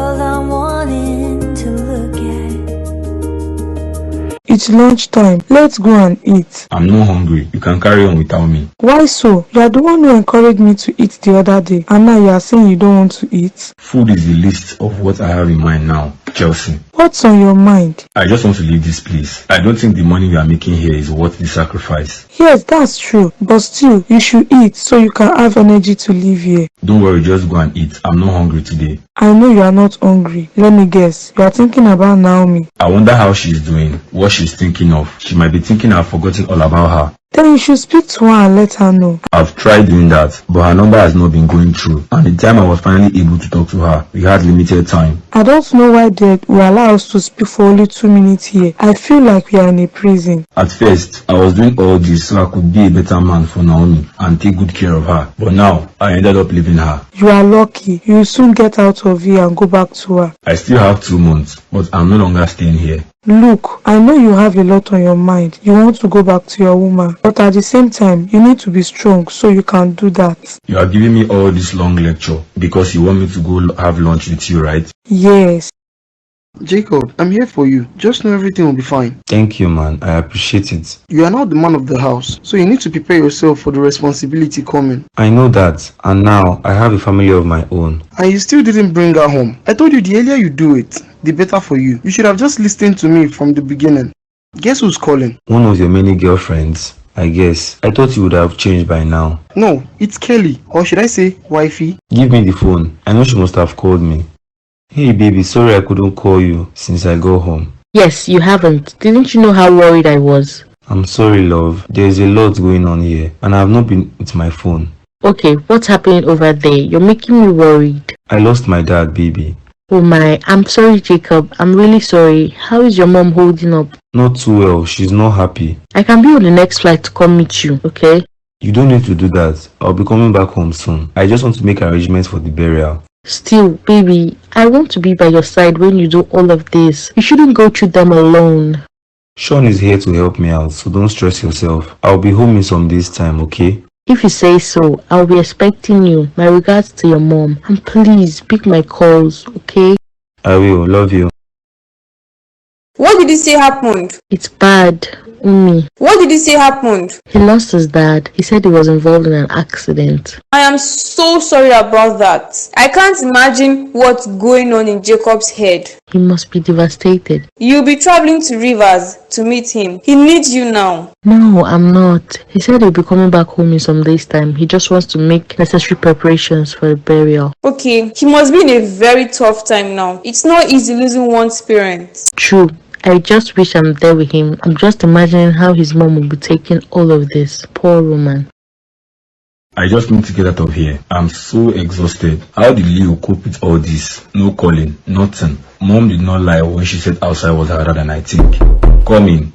all I'm wanting to look at. It's lunchtime. Let's go and eat. I'm not hungry. You can carry on without me. Why so? You are the one who encouraged me to eat the other day, and now you are saying you don't want to eat? Food is the least of what I have in mind now, Chelsea. What's on your mind? I just want to leave this place. I don't think the money we are making here is worth the sacrifice. Yes, that's true. But still, you should eat so you can have energy to live here. Don't worry, just go and eat. I'm not hungry today. I know you are not hungry. Let me guess. You are thinking about Naomi. I wonder how she's doing, what she's thinking of. She might be thinking I've forgotten all about her. Then you should speak to her and let her know. I've tried doing that, but her number has not been going through. And the time I was finally able to talk to her, we had limited time. I don't know why they will allow us to speak for only 2 minutes here. I feel like we are in a prison. At first, I was doing all this so I could be a better man for Naomi and take good care of her. But now, I ended up leaving her. You are lucky. You will soon get out of here and go back to her. I still have 2 months, but I'm no longer staying here. Look, I know you have a lot on your mind. You want to go back to your woman. But at the same time, you need to be strong so you can do that. You are giving me all this long lecture because you want me to go have lunch with you, right? Yes. Jacob, I'm here for you. Just know everything will be fine. Thank you, man. I appreciate it. You are now the man of the house, so you need to prepare yourself for the responsibility coming. I know that, and now I have a family of my own. And you still didn't bring her home. I told you the earlier you do it, the better for you. You should have just listened to me from the beginning. Guess who's calling? One of your many girlfriends, I guess. I thought you would have changed by now. No, it's Kelly, or should I say wifey? Give me the phone. I know she must have called me. Hey baby, sorry I couldn't call you since I got home. Yes, you haven't. Didn't you know how worried I was? I'm sorry, love. There's a lot going on here, and I have not been with my phone. Okay, what's happening over there? You're making me worried. I lost my dad, baby. Oh my, I'm sorry, Jacob. I'm really sorry. How is your mom holding up? Not too well. She's not happy. I can be on the next flight to come meet you, okay? You don't need to do that. I'll be coming back home soon. I just want to make arrangements for the burial. Still, baby, I want to be by your side when you do all of this. You shouldn't go through them alone. Sean is here to help me out, so don't stress yourself. I'll be home in some days' time, okay? If you say so, I'll be expecting you. My regards to your mom. And please, pick my calls, okay? I will. Love you. What did you say happened? It's bad, Umi. What did you say happened? He lost his dad. He said he was involved in an accident. I am so sorry about that. I can't imagine what's going on in Jacob's head. He must be devastated. You'll be traveling to Rivers to meet him. He needs you now. No, I'm not. He said he'll be coming back home in some days' time. He just wants to make necessary preparations for the burial. Okay, he must be in a very tough time now. It's not easy losing one's parents. True. I just wish I'm there with him. I'm just imagining how his mom will be taking all of this. Poor woman. I just need to get out of here. I'm so exhausted. How did Leo cope with all this? No calling, nothing. Mom did not lie when she said outside was harder than I think. Come in.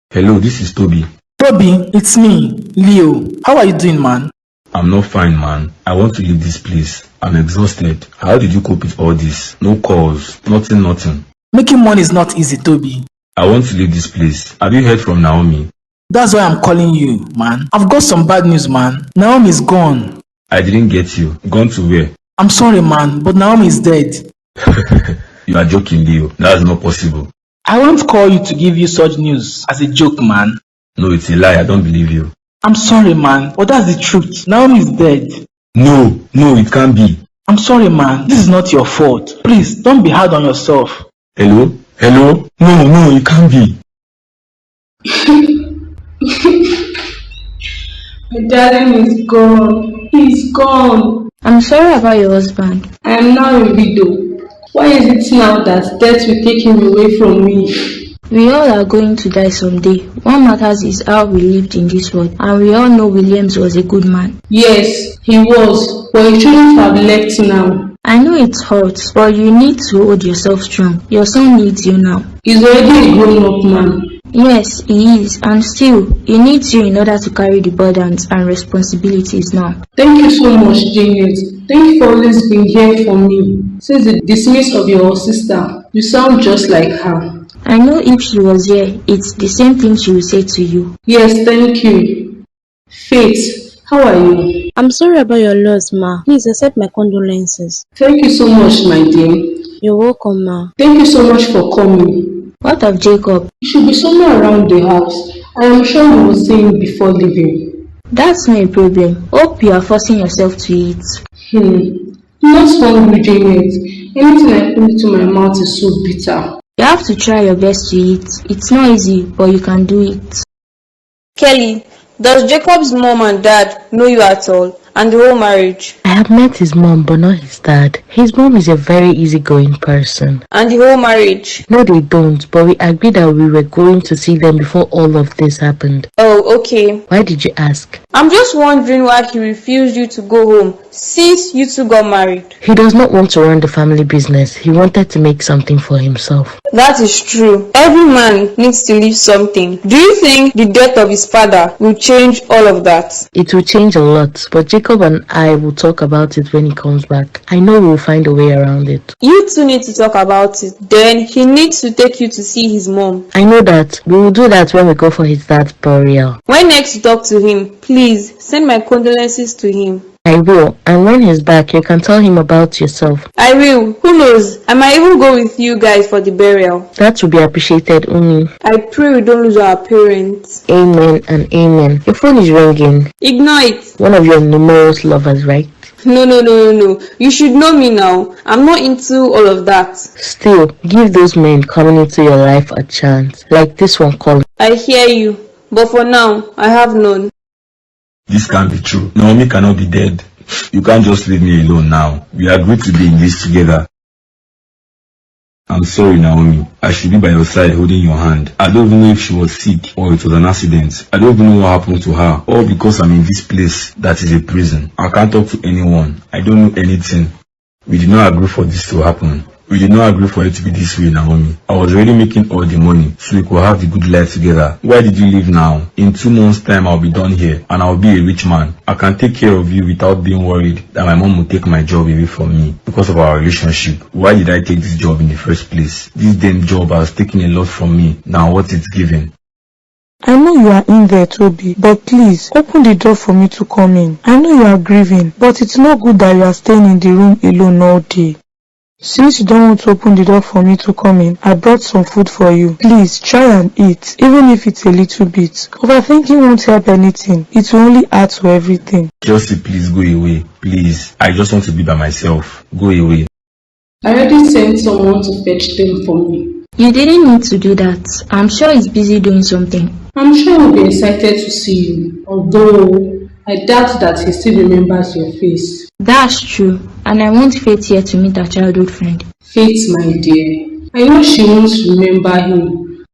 Hello, this is Toby. Toby, it's me, Leo. How are you doing, man? I'm not fine, man. I want to leave this place. I'm exhausted. How did you cope with all this? No calls, nothing. Making money is not easy, Toby. I want to leave this place. Have you heard from Naomi? That's why I'm calling you, man. I've got some bad news, man. Naomi is gone. I didn't get you. Gone to where? I'm sorry, man, but Naomi is dead. You are joking, Leo. That's not possible. I won't call you to give you such news as a joke, man. No, it's a lie. I don't believe you. I'm sorry, man, but that's the truth. Naomi is dead. No, it can't be. I'm sorry, man. This is not your fault. Please, don't be hard on yourself. Hello? No, it can't be. My darling is gone. He's gone. I'm sorry about your husband. I am now a widow. Why is it now that death will take him away from me? We all are going to die someday. What matters is how we lived in this world, and we all know Williams was a good man. Yes, he was, but he shouldn't have left now. I know it hurts, but you need to hold yourself strong. Your son needs you now. He's already a grown-up man. Yes, he is, and still, he needs you in order to carry the burdens and responsibilities now. Thank you so much, Janet. Thank you for always being here for me. Since the dismiss of your sister, you sound just like her. I know if she was here, it's the same thing she will say to you. Yes, thank you. Faith, How are you? I'm sorry about your loss, ma. Please accept my condolences. Thank you so much, my dear. You're welcome, ma. Thank you so much for coming. What of Jacob? You should be somewhere around the house. I am sure you will see him before leaving. That's not a problem. Hope you are forcing yourself to eat. Not hungry, Janet. Anything I put into my mouth is so bitter. You have to try your best to eat. It's not easy, but you can do it. Kelly, does Jacob's mom and dad know you at all? And the whole marriage? I have met his mom, but not his dad. His mom is a very easygoing person. And the whole marriage? No, they don't, but we agreed that we were going to see them before all of this happened. Oh, okay. Why did you ask? I'm just wondering why he refused you to go home since you two got married. He does not want to run the family business. He wanted to make something for himself. That is true. Every man needs to leave something. Do you think the death of his father will change all of that? It will change a lot, but Jacob and I will talk about it when he comes back. I know we'll find a way around it. You two need to talk about it. Then he needs to take you to see his mom. I know that. We will do that when we go for his dad's burial. When next you talk to him, please send my condolences to him. I will, and when he's back, you can tell him about yourself. I will. Who knows? I might even go with you guys for the burial. That will be appreciated, Umi. I pray we don't lose our parents. Amen and amen. Your phone is ringing. Ignore it. One of your numerous lovers, right? No. You should know me now. I'm not into all of that. Still, give those men coming into your life a chance. Like this one calling. I hear you. But for now, I have none. This can't be true. Naomi cannot be dead. You can't just leave me alone now. We agreed to be in this together. I'm sorry, Naomi. I should be by your side holding your hand. I don't even know if she was sick or it was an accident. I don't even know what happened to her. All because I'm in this place that is a prison. I can't talk to anyone. I don't know anything. We did not agree for this to happen. We did not agree for it to be this way, Naomi. I was already making all the money so we could have the good life together. Why did you leave now? In 2 months' time, I'll be done here and I'll be a rich man. I can take care of you without being worried that my mom will take my job away from me because of our relationship. Why did I take this job in the first place? This damn job has taken a lot from me. Now what it's giving? I know you are in there, Toby, but please open the door for me to come in. I know you are grieving, but it's not good that you are staying in the room alone all day. Since you don't want to open the door for me to come in, I brought some food for you. Please try and eat, even if it's a little bit. Overthinking won't help anything. It will only add to everything. Chelsea, please go away. Please. I just want to be by myself. Go away. I already sent someone to fetch them for me. You didn't need to do that. I'm sure he's busy doing something. I'm sure he'll be excited to see you, although I doubt that he still remembers your face. That's true, and I want Faith here to meet her childhood friend. Faith, my dear. I know she won't remember him.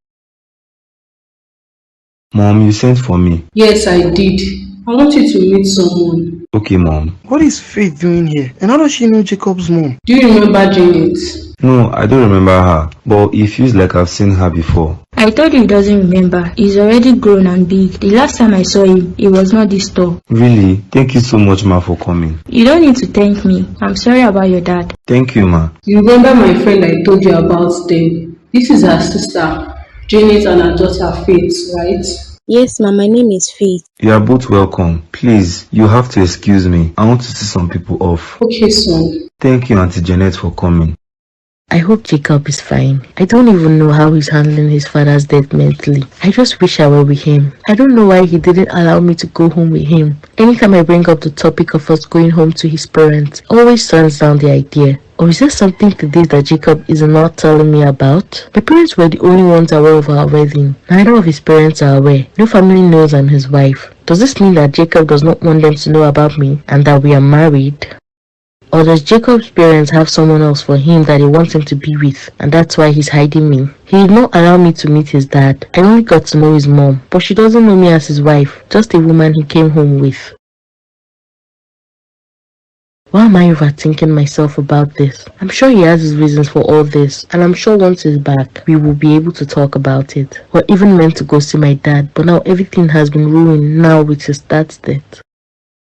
Mom, you sent for me. Yes, I did. I want you to meet someone. Okay, Mom. What is Faith doing here? And how does she know Jacob's mom? Do you remember Janet? No, I don't remember her, but it feels like I've seen her before. I told you he doesn't remember. He's already grown and big. The last time I saw him, he was not this tall. Really? Thank you so much, Ma, for coming. You don't need to thank me. I'm sorry about your dad. Thank you, Ma. You remember my friend I told you about them? This is her sister, Janet, and her daughter Faith, right? Yes, ma, my name is Faith. You are both welcome. Please, you have to excuse me. I want to see some people off. Okay, son. Thank you, Auntie Janet, for coming. I hope Jacob is fine. I don't even know how he's handling his father's death mentally. I just wish I were with him. I don't know why he didn't allow me to go home with him. Anytime I bring up the topic of us going home to his parents, always turns down the idea. Or is there something to this that Jacob is not telling me about? My parents were the only ones aware of our wedding. Neither of his parents are aware. No family knows and his wife. Does this mean that Jacob does not want them to know about me and that we are married? Or does Jacob's parents have someone else for him that he wants him to be with, and that's why he's hiding me? He did not allow me to meet his dad. I only got to know his mom, but she doesn't know me as his wife, just a woman he came home with. Why am I overthinking myself about this? I'm sure he has his reasons for all this, and I'm sure once he's back, we will be able to talk about it. We're even meant to go see my dad, but now everything has been ruined now with his dad's death.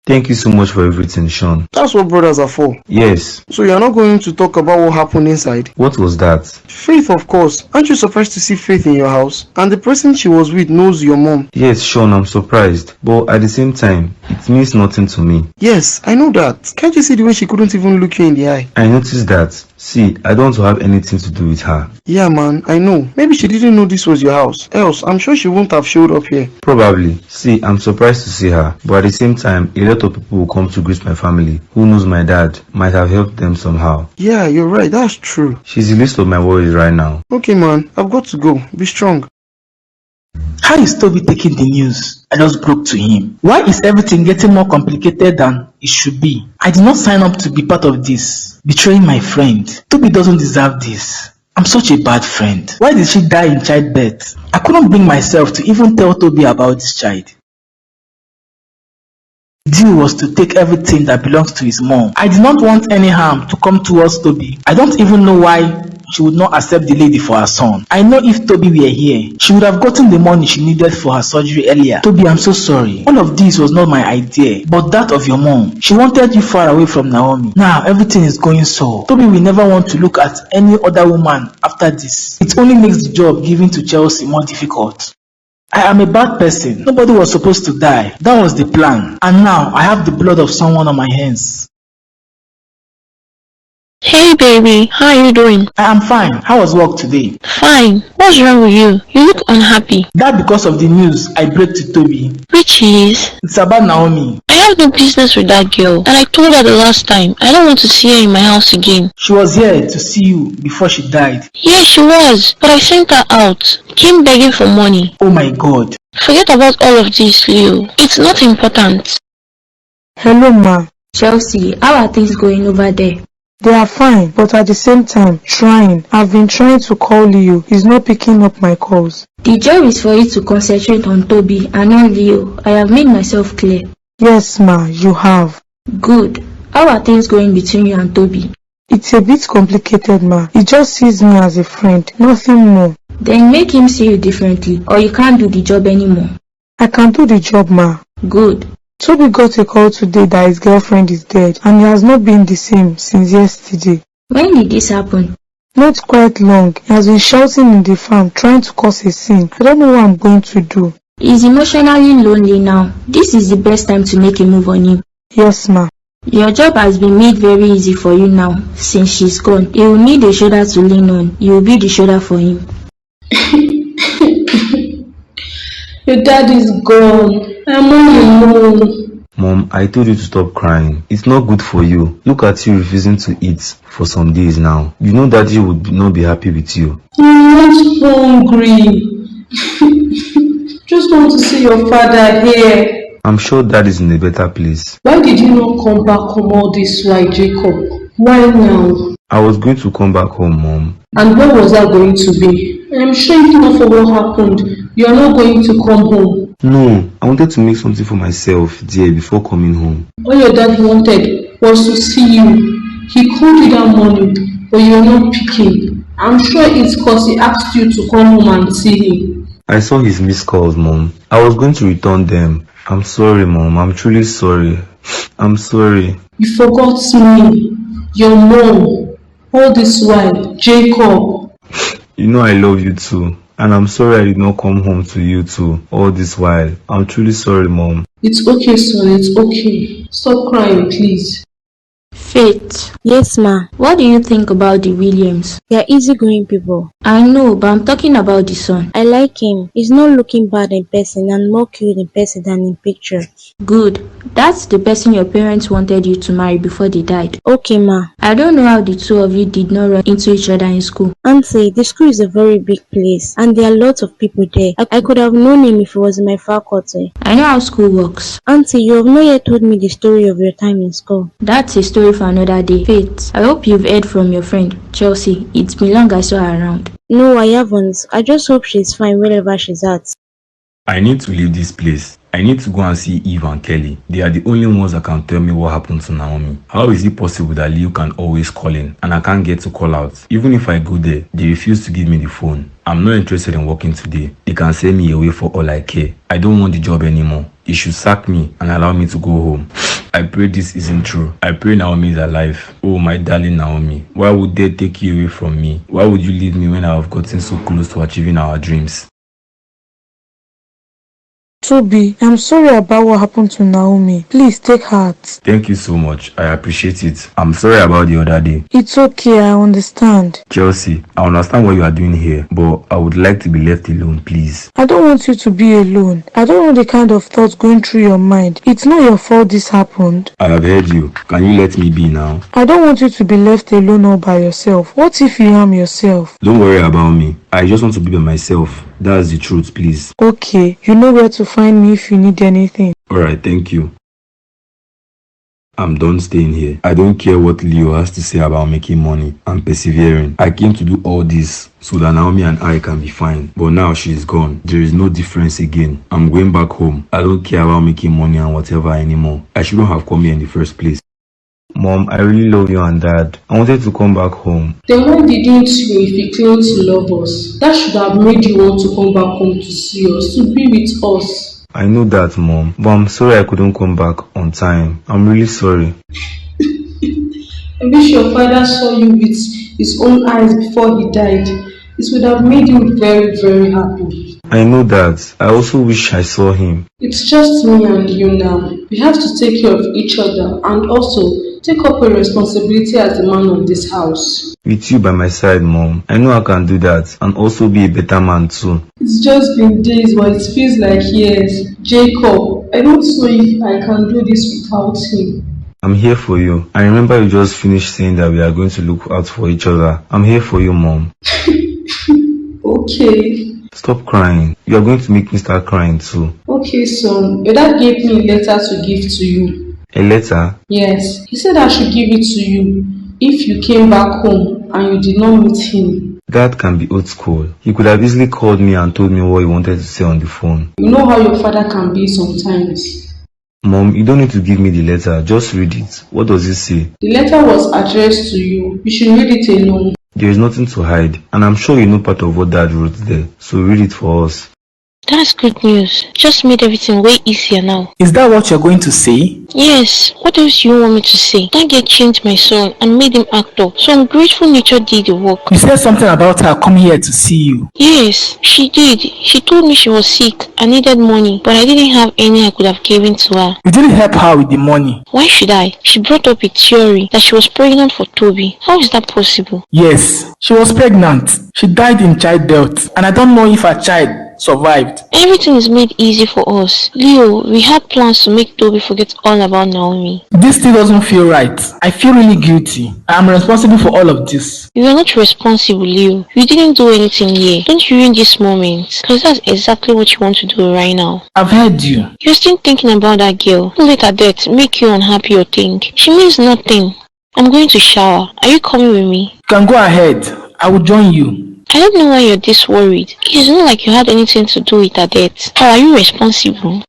Thank you so much for everything, Sean. That's what brothers are for. Yes. So you're not going to talk about what happened inside? What was that? Faith, of course. Aren't you surprised to see Faith in your house? And the person she was with knows your mom. Yes, Sean, I'm surprised. But at the same time, it means nothing to me. Yes, I know that. Can't you see the way she couldn't even look you in the eye? I noticed that. See, I don't want to have anything to do with her. Yeah, man, I know. Maybe she didn't know this was your house. Else, I'm sure she wouldn't have showed up here. Probably. See, I'm surprised to see her. But at the same time, a lot of people will come to greet my family. Who knows, my dad might have helped them somehow. Yeah, you're right. That's true. She's the least of my worries right now. Okay, man. I've got to go. Be strong. How is Toby taking the news I just broke to him? Why is everything getting more complicated than it should be? I did not sign up to be part of this. Betraying my friend. Toby doesn't deserve this. I'm such a bad friend. Why did she die in childbirth? I couldn't bring myself to even tell Toby about this child. The deal was to take everything that belongs to his mom. I did not want any harm to come towards Toby. I don't even know why she would not accept the lady for her son. I know if Toby were here, she would have gotten the money she needed for her surgery earlier. Toby, I'm so sorry. All of this was not my idea, but that of your mom. She wanted you far away from Naomi. Now everything is going so. Toby will never want to look at any other woman after this. It only makes the job given to Chelsea more difficult. I am a bad person. Nobody was supposed to die. That was the plan. And now I have the blood of someone on my hands. Hey baby, how are you doing? I am fine. How was work today? Fine. What's wrong with you? You look unhappy. That because of the news I break to Toby. Which is? It's about Naomi. I have no business with that girl, and I told her the last time. I don't want to see her in my house again. She was here to see you before she died. Yeah, she was, but I sent her out. Came begging for money. Oh my God. Forget about all of this, Leo. It's not important. Hello, ma. Chelsea, how are things going over there? They are fine, but at the same time, trying. I've been trying to call Leo. He's not picking up my calls. The job is for you to concentrate on Toby and not Leo. I have made myself clear. Yes, ma, you have. Good. How are things going between you and Toby? It's a bit complicated, ma. He just sees me as a friend, nothing more. Then make him see you differently, or you can't do the job anymore. I can do the job, ma. Good. Toby got a call today that his girlfriend is dead, and he has not been the same since yesterday. When did this happen? Not quite long. He has been shouting in the farm, trying to cause a scene. I don't know what I'm going to do. He's emotionally lonely now. This is the best time to make a move on him. Yes, ma. Your job has been made very easy for you now, since she's gone. He will need a shoulder to lean on. You will be the shoulder for him. Your dad is gone. I'm all alone. Mom, I told you to stop crying. It's not good for you. Look at you refusing to eat for some days now. You know Daddy would not be happy with you. I'm not hungry. Just want to see your father here. I'm sure Dad is in a better place. Why did you not come back home all this while, Jacob? Why now? I was going to come back home, Mom. And where was that going to be? I'm sure if not for what happened, you are not going to come home. No, I wanted to make something for myself, dear, before coming home. All your dad wanted was to see you. He called you that morning, but you are not picking. I'm sure it's because he asked you to come home and see him. I saw his missed calls, Mom. I was going to return them. I'm sorry, Mom. I'm truly sorry. I'm sorry. You forgot me, your mom, all this while, Jacob. You know I love you too. And I'm sorry I did not come home to you too all this while. I'm truly sorry, Mom. It's okay, son. It's okay. Stop crying, please. Faith. Yes, ma. What do you think about the Williams? They are easygoing people. I know, but I'm talking about the son. I like him. He's not looking bad in person and more cute in person than in picture. Good. That's the person your parents wanted you to marry before they died. Okay, ma. I don't know how the two of you did not run into each other in school. Auntie, the school is a very big place and there are lots of people there. I could have known him if he was in my faculty. I know how school works. Auntie, you have not yet told me the story of your time in school. That's a story for another day. Faith, I hope you've heard from your friend, Chelsea. It's been long I saw her around. No, I haven't. I just hope she's fine wherever she's at. I need to leave this place. I need to go and see Eve and Kelly. They are the only ones that can tell me what happened to Naomi. How is it possible that Leo can always call in and I can't get to call out? Even if I go there, they refuse to give me the phone. I'm not interested in working today. They can send me away for all I care. I don't want the job anymore. They should sack me and allow me to go home. I pray this isn't true. I pray Naomi is alive. Oh, my darling Naomi, why would they take you away from me? Why would you leave me when I have gotten so close to achieving our dreams? Toby, I'm sorry about what happened to Naomi. Please take heart. Thank you so much. I appreciate it. I'm sorry about the other day. It's okay, I understand. Chelsea, I understand what you are doing here, but I would like to be left alone, please. I don't want you to be alone. I don't know the kind of thoughts going through your mind. It's not your fault this happened. I have heard you. Can you let me be now? I don't want you to be left alone all by yourself. What if you harm yourself? Don't worry about me. I just want to be by myself. That's the truth, please. Okay, you know where to find me if you need anything. Alright, thank you. I'm done staying here. I don't care what Leo has to say about making money. I'm persevering. I came to do all this so that Naomi and I can be fine. But now she is gone. There is no difference again. I'm going back home. I don't care about making money and whatever anymore. I shouldn't have come here in the first place. Mom, I really love you and Dad. I wanted to come back home. Then why didn't you if you claimed to love us? That should have made you want to come back home to see us, to be with us. I know that, Mom, but I'm sorry I couldn't come back on time. I'm really sorry. I wish your father saw you with his own eyes before he died. It would have made you very, very happy. I know that. I also wish I saw him. It's just me and you now. We have to take care of each other and also take up a responsibility as the man of this house. With you by my side, Mom, I know I can do that and also be a better man too. It's just been days, but it feels like years. Jacob, I don't know if I can do this without him. I'm here for you. I remember you just finished saying that we are going to look out for each other. I'm here for you, Mom. Okay. Stop crying. You are going to make me start crying too. Okay, son. Your dad gave me a letter to give to you. A letter? Yes. He said I should give it to you if you came back home and you did not meet him. That can be old school. He could have easily called me and told me what he wanted to say on the phone. You know how your father can be sometimes. Mom, you don't need to give me the letter. Just read it. What does it say? The letter was addressed to you. You should read it alone. There is nothing to hide, and I'm sure you know part of what Dad wrote there, so read it for us. That's good news. Just made everything way easier now. Is that what you're going to say? Yes. What else do you want me to say? That girl changed my son and made him act up. So I'm grateful nature did the work. You said something about her coming here to see you. Yes, she did. She told me she was sick and needed money, but I didn't have any I could have given to her. You didn't help her with the money. Why should I? She brought up a theory that she was pregnant for Toby. How is that possible? Yes, she was pregnant. She died in childbirth, and I don't know if her child survived. Everything is made easy for us. Leo, we had plans to make Toby forget all about Naomi. This still doesn't feel right. I feel really guilty. I am responsible for all of this. You are not responsible, Leo. You didn't do anything here. Don't ruin this moment, because that's exactly what you want to do right now. I've heard you. You're still thinking about that girl. Don't let her death make you unhappy or think. She means nothing. I'm going to shower. Are you coming with me? You can go ahead. I will join you. I don't know why you're this worried. It's not like you had anything to do with her death. Or are you responsible?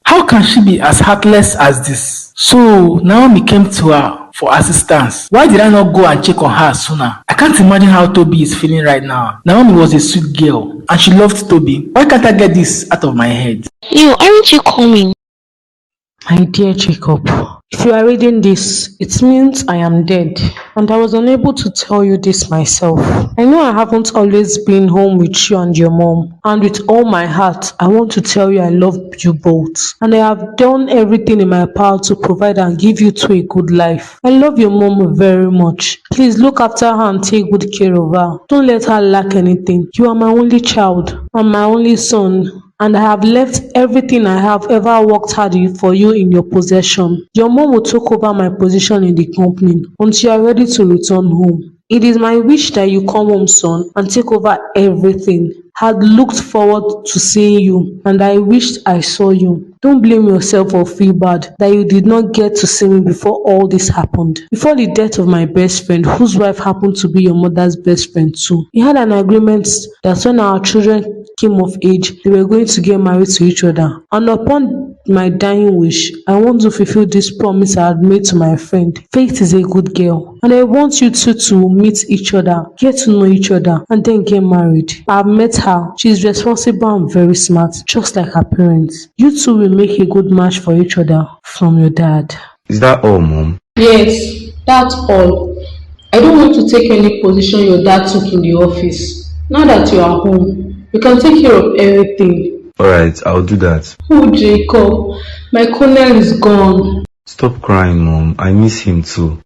How can she be as heartless as this? So Naomi came to her for assistance. Why did I not go and check on her sooner? I can't imagine how Toby is feeling right now. Naomi was a sweet girl and she loved Toby. Why can't I get this out of my head? Leo, aren't you coming? My dear Jacob, if you are reading this, it means I am dead, and I was unable to tell you this myself. I know I haven't always been home with you and your mom, and with all my heart, I want to tell you I love you both, and I have done everything in my power to provide and give you to a good life. I love your mom very much. Please look after her and take good care of her. Don't let her lack anything. You are my only child and my only son, and I have left everything I have ever worked hard for you in your possession. Your mom will take over my position in the company until you are ready to return home. It is my wish that you come home, son, and take over everything. I had looked forward to seeing you, and I wished I saw you. Don't blame yourself or feel bad that you did not get to see me before all this happened. Before the death of my best friend, whose wife happened to be your mother's best friend too, we had an agreement that when our children came of age, they were going to get married to each other. And upon my dying wish, I want to fulfill this promise I had made to my friend. Faith is a good girl, and I want you two to meet each other, get to know each other, and then get married. I've met her. She's responsible and very smart, just like her parents. You two will make a good match for each other from your dad. Is that all, Mom? Yes, that's all. I don't want to take any position your dad took in the office. Now that you are home, you can take care of everything. Alright, I'll do that. Oh, Jacob, my colonel is gone. Stop crying, Mom. I miss him too.